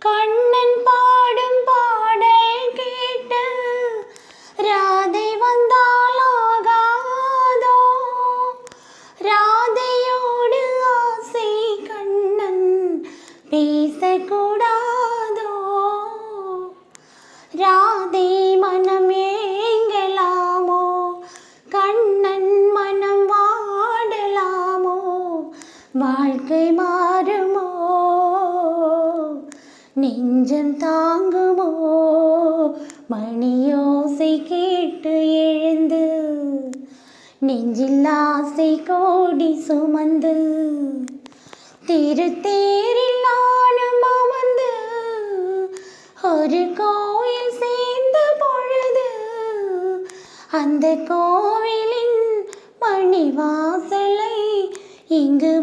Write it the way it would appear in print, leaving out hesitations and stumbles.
கண்ணன் பாடும் பாடல் கேட்டு ராதை வந்தாலாகாதோ, ராதையோடு ஆசை கண்ணன் பேசக்கூடாதோ, ராதை மனம் ஏங்கலாமோ, கண்ணன் மனம் வாடலாமோ, வாழ்க்கை மாறுமோ, நெஞ்சம் தாங்குமோ, மணியோசை கேட்டு எழுந்து நெஞ்சில் ஆசை கோடி சுமந்து திருத்தேரில் நானும் அமர்ந்து ஒரு கோயில் சேர்ந்த பொழுது அந்த கோவிலின் மணிவாசலை இங்கு